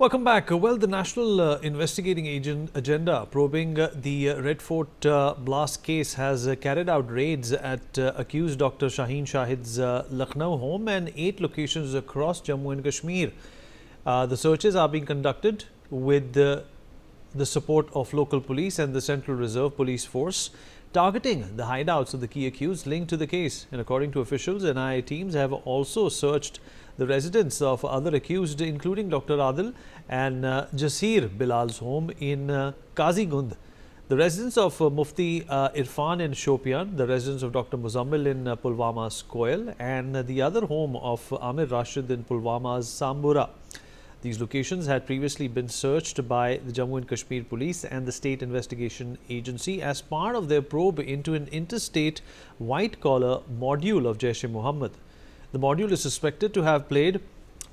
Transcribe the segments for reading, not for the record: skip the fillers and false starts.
Welcome back. Well, the National Investigating Agenda probing the Red Fort blast case has carried out raids at accused Dr. Shaheen Shahid's Lucknow home and 8 locations across Jammu and Kashmir. The searches are being conducted with the support of local police and the Central Reserve Police Force, targeting the hideouts of the key accused linked to the case. And according to officials, NIA teams have also searched the residence of other accused, including Dr. Adil and Jasir Bilal's home in Kazigund, the residence of Mufti Irfan in Shopian, the residence of Dr. Muzammil in Pulwama's Koil, and the other home of Amir Rashid in Pulwama's Sambura. These locations had previously been searched by the Jammu and Kashmir Police and the State Investigation Agency as part of their probe into an interstate white-collar module of Jaish-e-Mohammed. The module is suspected to have played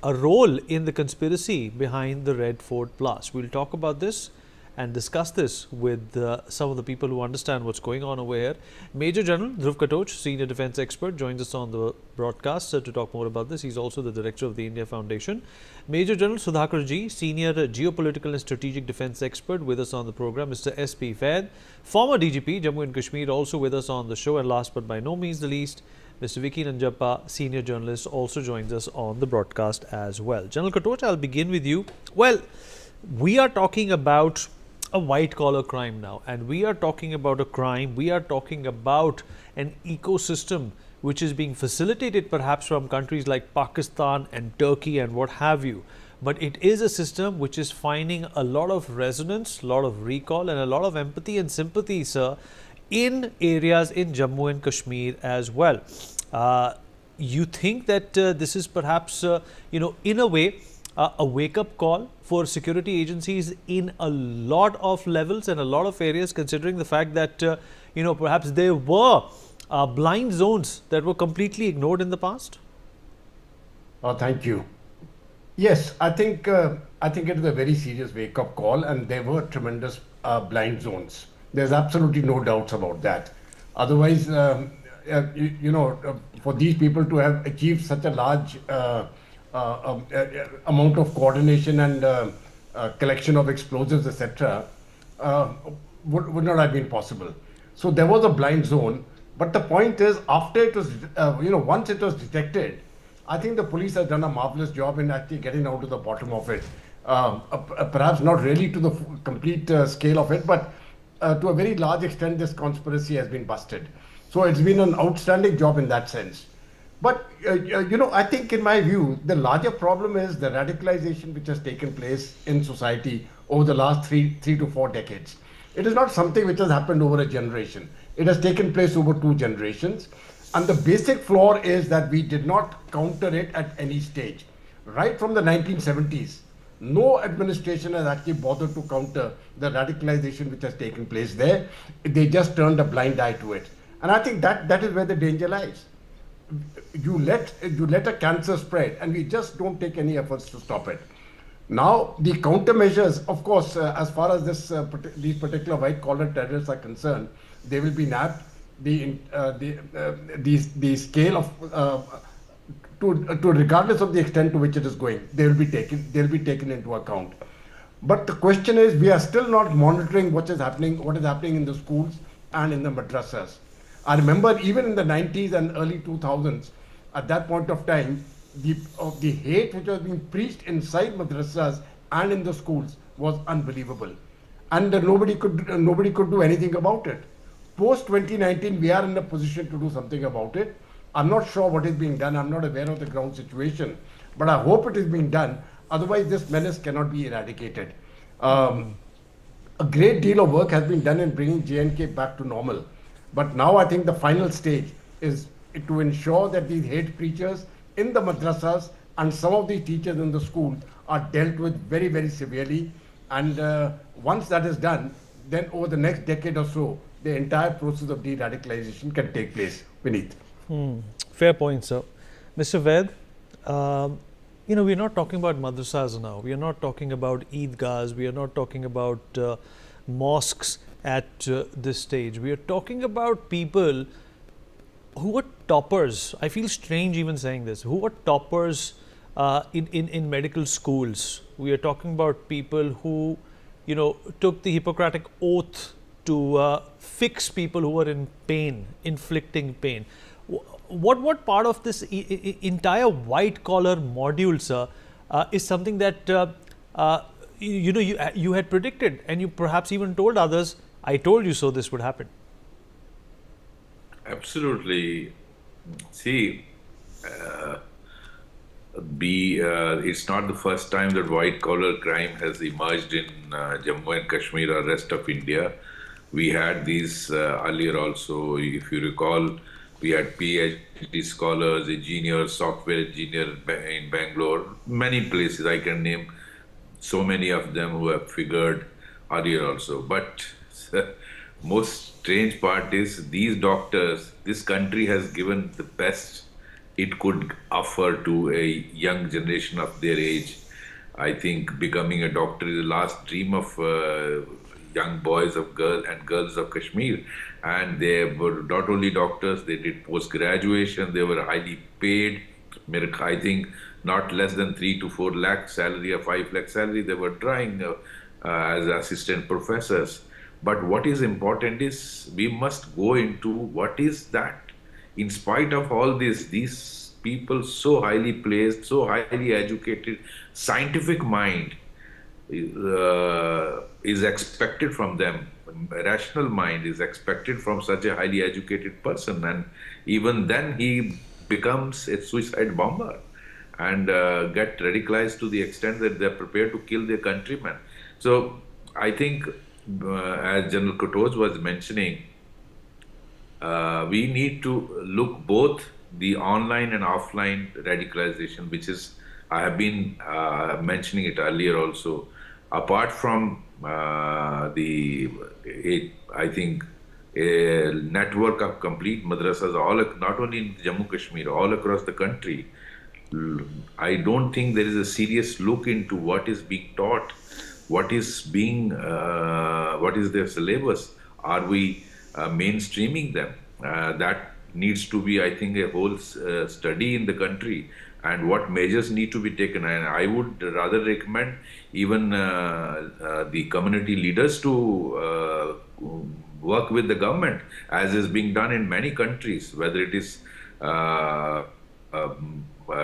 a role in the conspiracy behind the Red Fort blast. We'll talk about this and discuss this with some of the people who understand what's going on over here. Major General Dhruv Katoch, Senior Defence Expert, joins us on the broadcast to talk more about this. He's also the Director of the India Foundation. Major General Sudhakar Ji, Senior Geopolitical and Strategic Defence Expert, with us on the program. Mr. S.P. Vaid, former DGP, Jammu and Kashmir, also with us on the show. And last but by no means the least, Mr. Vicky Nanjappa, Senior Journalist, also joins us on the broadcast as well. General Katoch, I'll begin with you. Well, we are talking about a white-collar crime now, and we are talking about a crime, we are talking about an ecosystem which is being facilitated perhaps from countries like Pakistan and Turkey and what have you. But it is a system which is finding a lot of resonance, a lot of recall and a lot of empathy and sympathy, sir, in areas in Jammu and Kashmir as well. You think that this is perhaps, in a way, a wake-up call for security agencies in a lot of levels and a lot of areas, considering the fact that, perhaps there were blind zones that were completely ignored in the past? Thank you. Yes, I think it is a very serious wake-up call, and there were tremendous blind zones. There's absolutely no doubts about that. Otherwise, for these people to have achieved such a large amount of coordination and collection of explosives, etc., would not have been possible. So there was a blind zone. But the point is, after it was, once it was detected, I think the police has done a marvelous job in actually getting down to the bottom of it. Perhaps not really to the complete scale of it, but to a very large extent, this conspiracy has been busted. So it's been an outstanding job in that sense. But, I think in my view, the larger problem is the radicalization which has taken place in society over the last three to 4 decades. It is not something which has happened over a generation. It has taken place over 2 generations. And the basic flaw is that we did not counter it at any stage. Right from the 1970s, no administration has actually bothered to counter the radicalization which has taken place there. They just turned a blind eye to it. And I think that is where the danger lies. You let a cancer spread, and we just don't take any efforts to stop it. Now, the countermeasures, of course, as far as these particular white-collar terrorists are concerned, they will be nabbed. The scale of to regardless of the extent to which it is going, they'll be taken into account. But the question is, we are still not monitoring what is happening in the schools and in the madrasas. I remember even in the 90s and early 2000s, at that point of time, the hate which was being preached inside madrasas and in the schools was unbelievable, and nobody could do anything about it. Post 2019, we are in a position to do something about it. I'm not sure what is being done. I'm not aware of the ground situation, but I hope it is being done. Otherwise, this menace cannot be eradicated. A great deal of work has been done in bringing J&K back to normal. But now I think the final stage is to ensure that these hate preachers in the madrasas and some of the teachers in the schools are dealt with very, very severely. And once that is done, then over the next decade or so, the entire process of de-radicalization can take place. Vineet. Fair point, sir. Mr. Vaid, we're not talking about madrasas now. We are not talking about Eidgahs. We are not talking about mosques at this stage. We are talking about people who are toppers. I feel strange even saying this. Who are toppers in medical schools. We are talking about people who, took the Hippocratic oath to fix people who were in pain, inflicting pain. What part of this entire white collar module, sir, is something that you had predicted, and you perhaps even told others, "I told you so. This would happen." Absolutely. See, it's not the first time that white collar crime has emerged in Jammu and Kashmir or rest of India. We had these earlier also. If you recall, we had PhD scholars, engineers, software engineers in Bangalore, many places. I can name so many of them who have figured earlier also. But most strange part is these doctors, this country has given the best it could offer to a young generation of their age. I think becoming a doctor is the last dream of young boys of girls of Kashmir. And they were not only doctors, they did post graduation, they were highly paid. I think not less than 3 to 4 lakh salary or 5 lakh salary they were trying as assistant professors. But what is important is we must go into what is that. In spite of all this, these people so highly placed, so highly educated, scientific mind is expected from them. A rational mind is expected from such a highly educated person, and even then he becomes a suicide bomber and get radicalized to the extent that they're prepared to kill their countrymen. So I think, as General Kotoj was mentioning, we need to look both the online and offline radicalization, which is, I have been mentioning it earlier also. Apart from I think, a network of complete madrasas, not only in Jammu Kashmir, all across the country, I don't think there is a serious look into what is being taught, what is their syllabus. Are we mainstreaming them? That needs to be, I think, a whole study in the country, and what measures need to be taken. And I would rather recommend even the community leaders to work with the government, as is being done in many countries, whether it is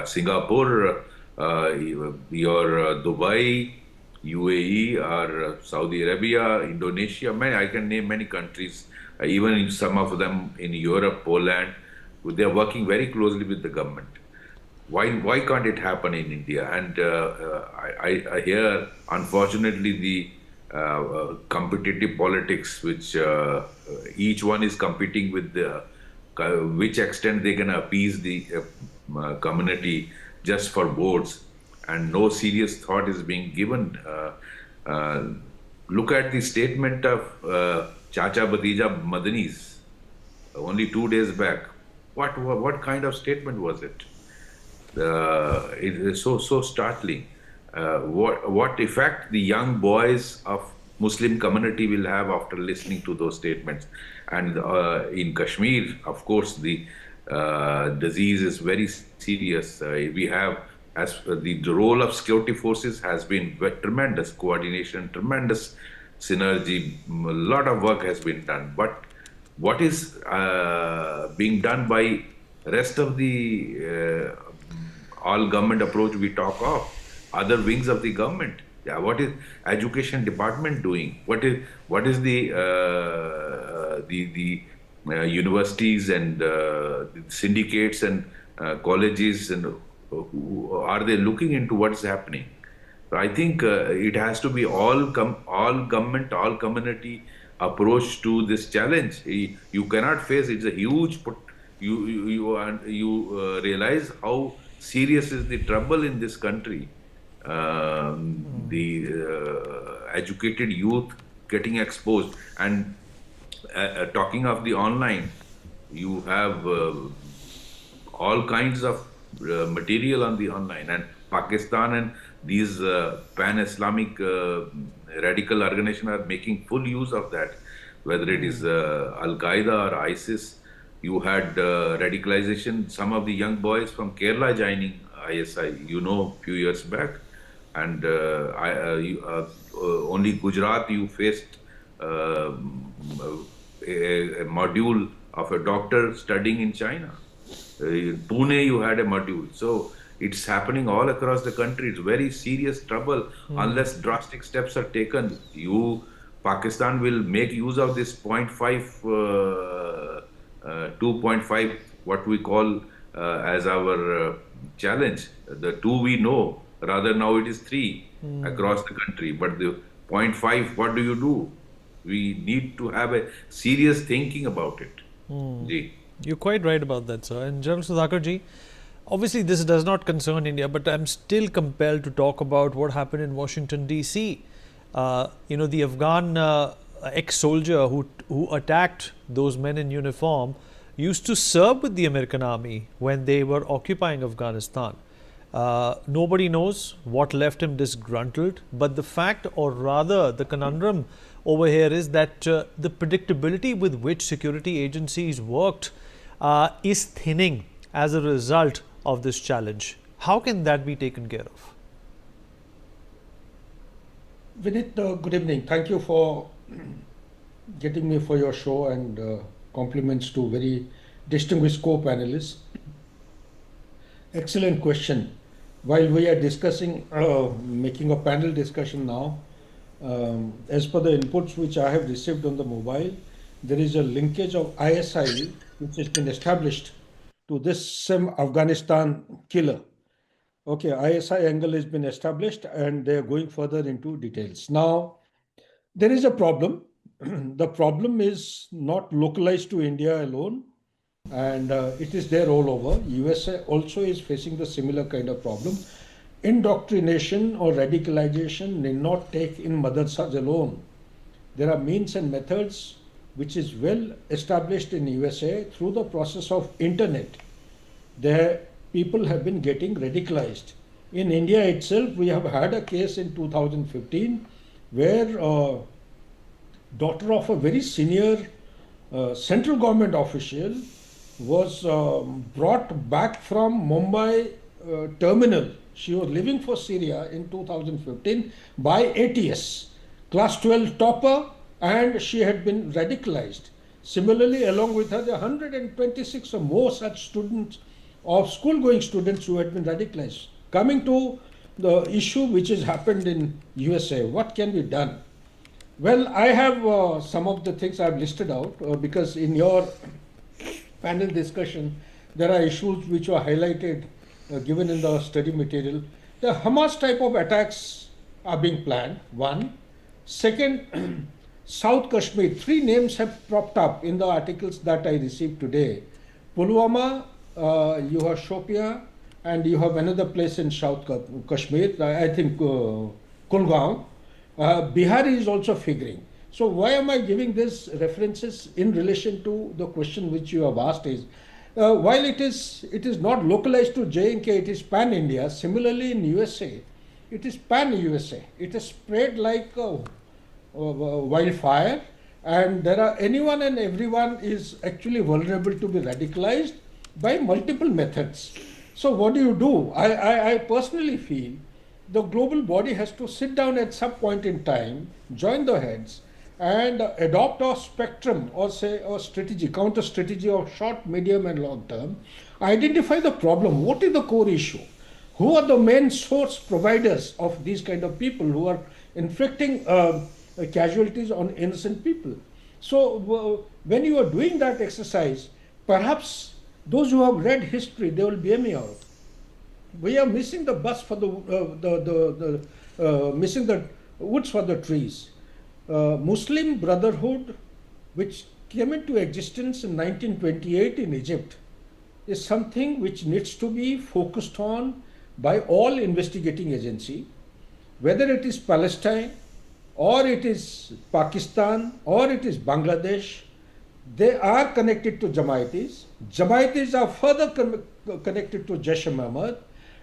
Singapore, your Dubai, UAE, or Saudi Arabia, Indonesia. I can name many countries, even in some of them in Europe, Poland. They are working very closely with the government. Why can't it happen in India? And I hear, unfortunately, the competitive politics, which each one is competing with which extent they can appease the community just for votes, and no serious thought is being given. Look at the statement of Chacha Bhatija Madanis only 2 days back. What kind of statement was it? It is so startling. What effect the young boys of Muslim community will have after listening to those statements. And in Kashmir, of course, the disease is very serious. We have, as the role of security forces has been tremendous coordination, tremendous synergy. A lot of work has been done. But what is being done by rest of the all government approach we talk of, other wings of the government? Yeah, what is education department doing? What is the universities and syndicates and colleges, and are they looking into what's happening? So I think it has to be all government, all community approach to this challenge. You cannot face it's a huge. You realize how serious is the trouble in this country. The educated youth getting exposed, and talking of the online, you have all kinds of material on the online, and Pakistan and these pan-Islamic radical organizations are making full use of that, whether it is Al-Qaeda or ISIS. You had radicalization, some of the young boys from Kerala joining ISI, few years back, and only Gujarat you faced a module of a doctor studying in China. In Pune, you had a module. So it's happening all across the country. It's very serious trouble. Unless drastic steps are taken, Pakistan will make use of this point 0.5, 2.5, what we call as our challenge. The two we know, rather now it is three across the country. But the point 0.5, what do you do? We need to have a serious thinking about it. Ji. You're quite right about that, sir. And General Sudhakar ji, obviously this does not concern India, but I'm still compelled to talk about what happened in Washington, D.C. The Afghan ex-soldier who attacked those men in uniform used to serve with the American army when they were occupying Afghanistan. Nobody knows what left him disgruntled, but the fact, or rather the conundrum over here, is that the predictability with which security agencies worked is thinning as a result of this challenge. How can that be taken care of? Vinit, good evening. Thank you for getting me for your show, and compliments to very distinguished co-panelists. Excellent question. While we are discussing, making a panel discussion now, as per the inputs which I have received on the mobile, there is a linkage of ISI which has been established to this same Afghanistan killer. Okay, ISI angle has been established and they are going further into details. Now, there is a problem. The problem is not localized to India alone, and it is there all over. USA also is facing the similar kind of problem. Indoctrination or radicalization need not take in madrasas alone. There are means and methods which is well established in USA through the process of internet. There people have been getting radicalized. In India itself, we have had a case in 2015 where daughter of a very senior central government official was brought back from Mumbai terminal. She was leaving for Syria in 2015 by ATS, class 12 topper, and she had been radicalized. Similarly, along with her, there are 126 or more such students of school-going students who had been radicalized. Coming to the issue which has happened in USA, what can be done? Well, I have some of the things I've listed out because in your panel discussion, there are issues which were highlighted, given in the study material. The Hamas type of attacks are being planned, one. Second, South Kashmir, three names have propped up in the articles that I received today. Pulwama, you have Shopia, and you have another place in South Kashmir, I think Kulgaon. Bihar is also figuring. So why am I giving these references in relation to the question which you have asked is, while it is not localized to J&K, it is pan-India. Similarly in USA, it is pan-USA. It is spread like wildfire, and there are anyone and everyone is actually vulnerable to be radicalized by multiple methods. So what do? I personally feel the global body has to sit down at some point in time, join the heads, and adopt a spectrum or say a strategy, counter strategy of short, medium and long term, identify the problem, what is the core issue, who are the main source providers of these kind of people who are inflicting casualties on innocent people. So when you are doing that exercise, perhaps those who have read history, they will bear me out. We are missing the bus for missing the woods for the trees. Muslim Brotherhood, which came into existence in 1928 in Egypt, is something which needs to be focused on by all investigating agency, whether it is Palestine or it is Pakistan or it is Bangladesh. They are connected to Jamaitis. Jamaitis are further connected to Jaish-e-Mohammed,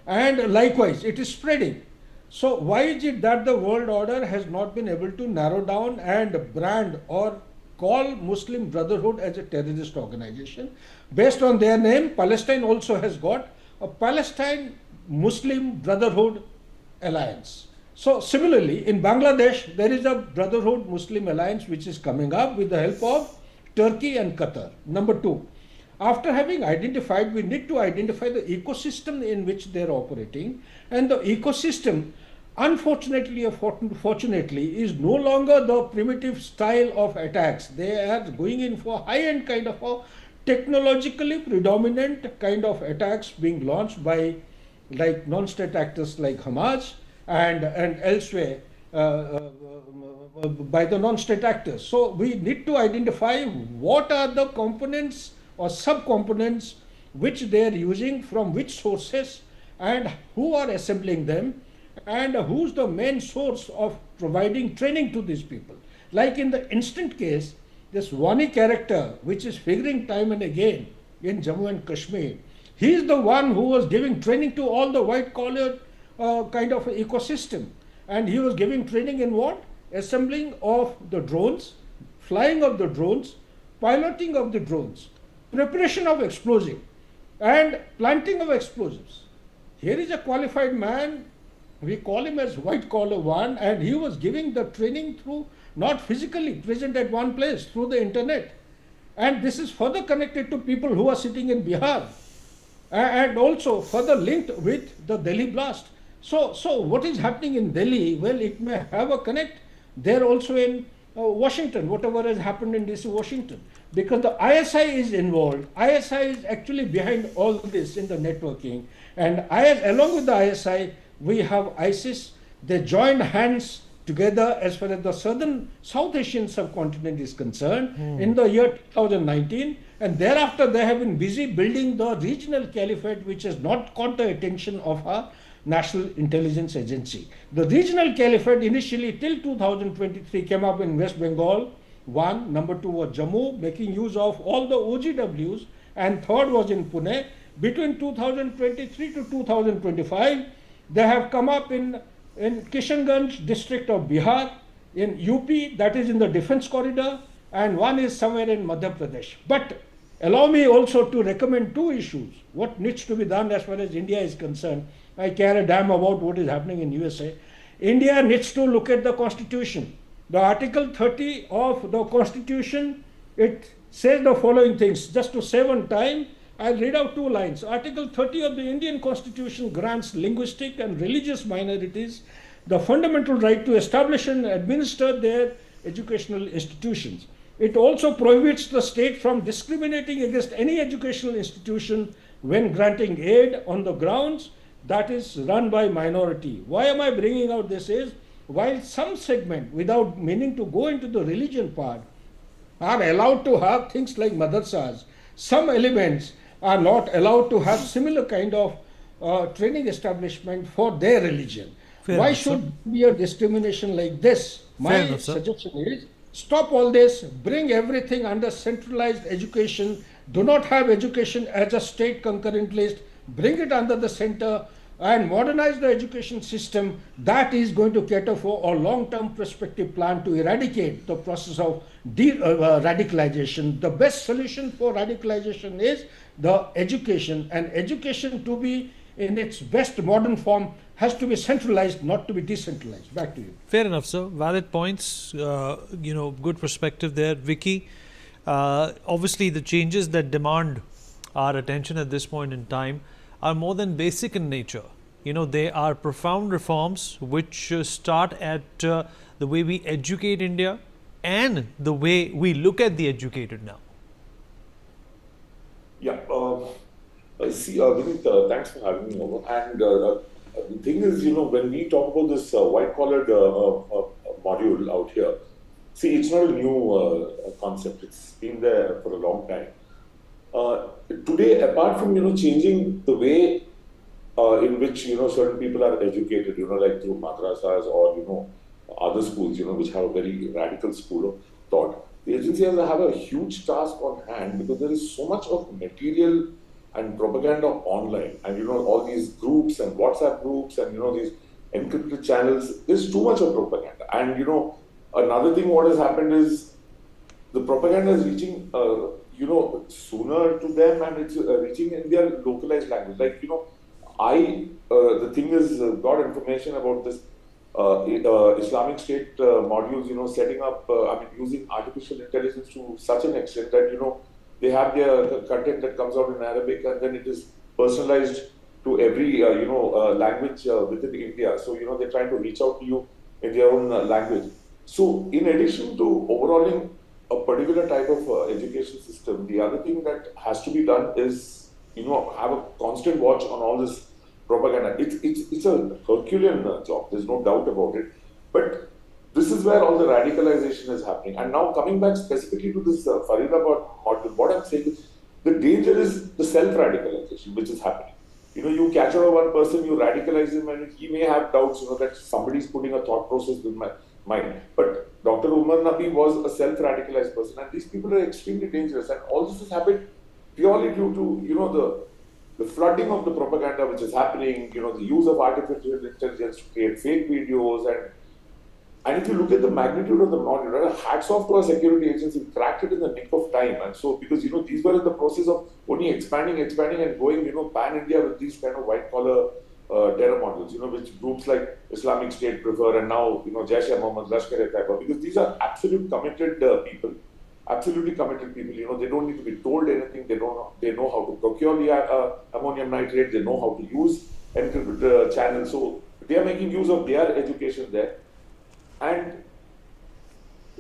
and likewise it is spreading. So why is it that the world order has not been able to narrow down and brand or call Muslim Brotherhood as a terrorist organization? Based on their name, Palestine also has got a Palestine Muslim Brotherhood Alliance. So similarly, in Bangladesh, there is a Brotherhood Muslim Alliance which is coming up with the help of Turkey and Qatar. Number two, after having identified, we need to identify the ecosystem in which they are operating, and the ecosystem, unfortunately or fortunately, is no longer the primitive style of attacks. They are going in for high-end kind of a technologically predominant kind of attacks being launched by like non-state actors like Hamas and elsewhere by the non-state actors. So we need to identify what are the components or sub-components which they are using, from which sources, and who are assembling them, and who's the main source of providing training to these people. Like in the instant case, this Wani character, which is figuring time and again in Jammu and Kashmir, he is the one who was giving training to all the white-collar kind of ecosystem. And he was giving training in what? Assembling of the drones, flying of the drones, piloting of the drones, preparation of explosive, and planting of explosives. Here is a qualified man, we call him as white collar one, and he was giving the training through, not physically present at one place, through the internet. And this is further connected to people who are sitting in Bihar, and also further linked with the Delhi blast. So what is happening in Delhi? Well, it may have a connect there also in Washington, whatever has happened in DC, Washington. Because the ISI is involved. ISI is actually behind all this in the networking. And along with the ISI, we have ISIS. They joined hands together as far as the South Asian subcontinent is concerned in the year 2019. And thereafter, they have been busy building the regional caliphate, which has not caught the attention of our National Intelligence Agency. The regional caliphate initially till 2023 came up in West Bengal. One, number two was Jammu, making use of all the OGWs, and third was in Pune. Between 2023 to 2025, they have come up in Kishanganj district of Bihar, in UP, that is in the defense corridor, and one is somewhere in Madhya Pradesh. But allow me also to recommend two issues. What needs to be done as far as India is concerned. I care a damn about what is happening in USA. India needs to look at the Constitution. The Article 30 of the Constitution, it says the following things. Just to save on time, I'll read out two lines. Article 30 of the Indian Constitution grants linguistic and religious minorities the fundamental right to establish and administer their educational institutions. It also prohibits the state from discriminating against any educational institution when granting aid on the grounds that is run by minority. Why am I bringing out this is, while some segment, without meaning to go into the religion part, are allowed to have things like madrasas, some elements are not allowed to have similar kind of training establishment for their religion. Fair Why enough, sir. should be a discrimination like this? Fair My enough, sir. suggestion is, stop all this, bring everything under centralized education, do not have education as a state concurrent list, bring it under the center and modernize the education system. That is going to cater for a long-term perspective plan to eradicate the process of radicalization. The best solution for radicalization is the education, and education to be in its best modern form has to be centralized, not to be decentralized. Back to you. Fair enough, sir. Valid points. Good perspective there, Vicky. Obviously, the changes that demand our attention at this point in time are more than basic in nature. They are profound reforms which start at the way we educate India and the way we look at the educated now. Yeah, Vinit, thanks for having me over. And the thing is, when we talk about this white-collared module out here, see, it's not a new concept. It's been there for a long time. Today, apart from, changing the way in which, certain people are educated, like through madrasas or, other schools, which have a very radical school of thought, the agency has a huge task on hand because there is so much of material and propaganda online, and all these groups and WhatsApp groups and these encrypted channels. There's too much of propaganda, and another thing what has happened is the propaganda is reaching sooner to them, and it's reaching in their localized language. Like the thing is, got information about this Islamic State modules, setting up, using artificial intelligence to such an extent that, they have their content that comes out in Arabic and then it is personalized to every, language within India. So, they're trying to reach out to you in their own language. So, in addition to overhauling a particular type of education system, the other thing that has to be done is, have a constant watch on all this propaganda. It's a Herculean job. There's no doubt about it. But this is where all the radicalization is happening. And now coming back specifically to this Faridabad model, what I'm saying is the danger is the self-radicalization which is happening. You catch out one person, you radicalize him, and he may have doubts, that somebody's putting a thought process in my mind. But Dr. Umar Nabi was a self-radicalized person, and these people are extremely dangerous. And all this has happened purely due to, the flooding of the propaganda which is happening, the use of artificial intelligence to create fake videos. And if you look at the magnitude of the model, hats off to our security agency, cracked it in the nick of time. And so, because, these were in the process of only expanding and going, pan-India with these kind of white-collar terror models, which groups like Islamic State prefer, and now, Jaish-e-Mohammed, Lashkar-e-Taiba, because these are absolute committed people. Absolutely committed people. They don't need to be told anything. They know how to procure the ammonium nitrate. They know how to use encrypted channels. So they are making use of their education there. And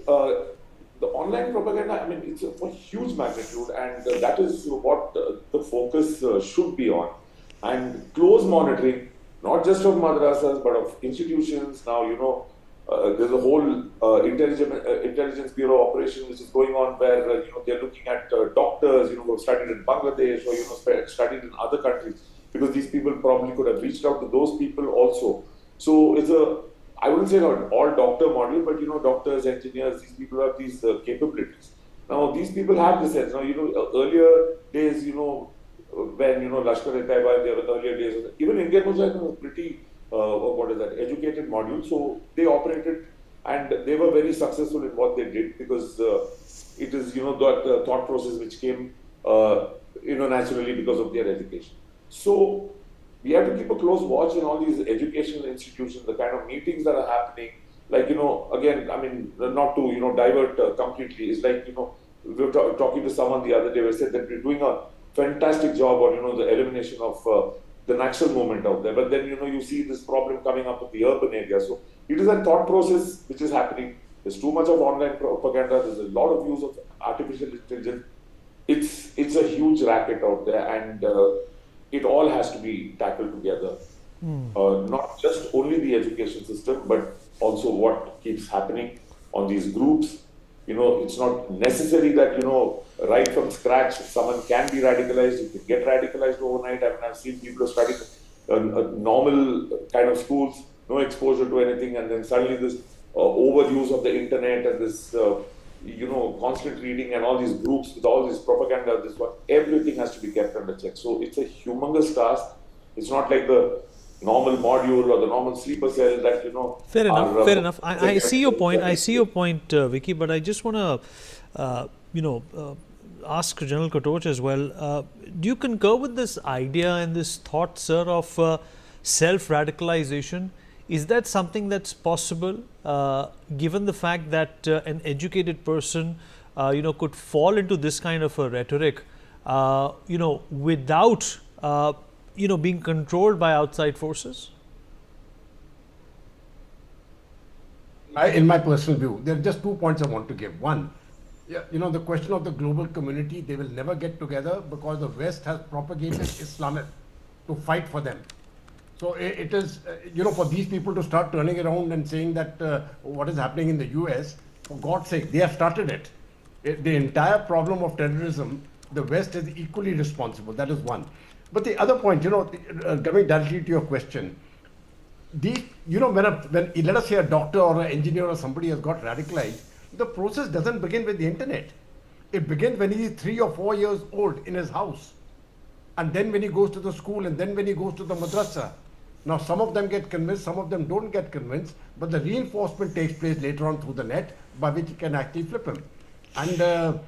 the online propaganda, it's of a huge magnitude, and that is what the focus should be on. And close monitoring, not just of madrasas, but of institutions. Now, there's a whole intelligence bureau operation which is going on where they're looking at doctors who have studied in Bangladesh or studied in other countries, because these people probably could have reached out to those people also. So it's I wouldn't say an all doctor model, but doctors, engineers, these people have these capabilities. Now these people have the sense. Now earlier days when Lashkar-e-Taiba in their earlier days, even Indian Mujahideen was pretty educated module. So they operated and they were very successful in what they did, because it is, that thought process which came, naturally because of their education. So we have to keep a close watch on all these educational institutions, the kind of meetings that are happening. Like, again, not to, divert completely. It's like, we were talking to someone the other day who said that we're doing a fantastic job on, the elimination of the Naxal movement out there. But then, you see this problem coming up in the urban area. So it is a thought process which is happening. There's too much of online propaganda. There's a lot of use of artificial intelligence. It's a huge racket out there, and it all has to be tackled together. Not just only the education system, but also what keeps happening on these groups. It's not necessary that, right from scratch, someone can be radicalized. You can get radicalized overnight. I've seen people studying normal kind of schools, no exposure to anything, and then suddenly this overuse of the internet and this, constant reading and all these groups with all this propaganda, everything has to be kept under check. So it's a humongous task. It's not like the normal module or the normal sleeper cell that, Fair enough. I see your point. Vicky, but I just want to, ask General Katoch as well. Do you concur with this idea and this thought, sir, of self-radicalization? Is that something that's possible, given the fact that an educated person, could fall into this kind of a rhetoric, without, being controlled by outside forces? In my personal view, there are just 2 points I want to give. One, the question of the global community, they will never get together because the West has propagated Islam to fight for them. So it is, for these people to start turning around and saying that what is happening in the US, for God's sake, they have started it. The entire problem of terrorism, the West is equally responsible. That is one. But the other point, coming directly to your question, when let us say a doctor or an engineer or somebody has got radicalized, the process doesn't begin with the internet. It begins when he is 3 or 4 years old in his house. And then when he goes to the school, and then when he goes to the madrasa. Now, some of them get convinced, some of them don't get convinced, but the reinforcement takes place later on through the net, by which you can actually flip him. And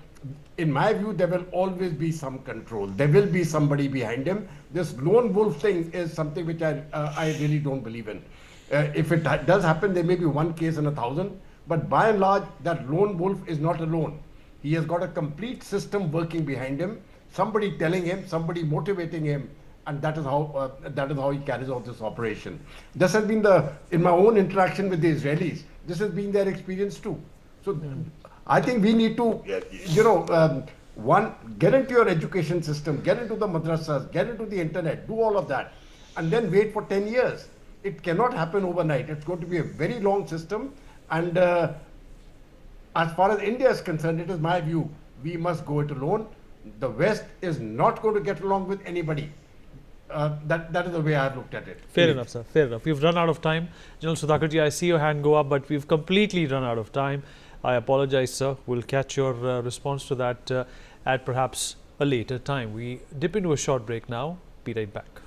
in my view, there will always be some control. There will be somebody behind him. This lone wolf thing is something which I really don't believe in. If it does happen, there may be one case in 1,000, but by and large, that lone wolf is not alone. He has got a complete system working behind him, somebody telling him, somebody motivating him, and that is how he carries out this operation. This has been in my own interaction with the Israelis, this has been their experience too. So I think we need to, get into your education system, get into the madrasas, get into the internet, do all of that, and then wait for 10 years. It cannot happen overnight. It's going to be a very long system. And as far as India is concerned, it is my view, we must go it alone. The West is not going to get along with anybody. That is the way I've looked at it. Fair enough, sir. Fair enough. We've run out of time. General Sudhakarji, I see your hand go up, but we've completely run out of time. I apologize, sir. We'll catch your response to that at perhaps a later time. We dip into a short break now. Be right back.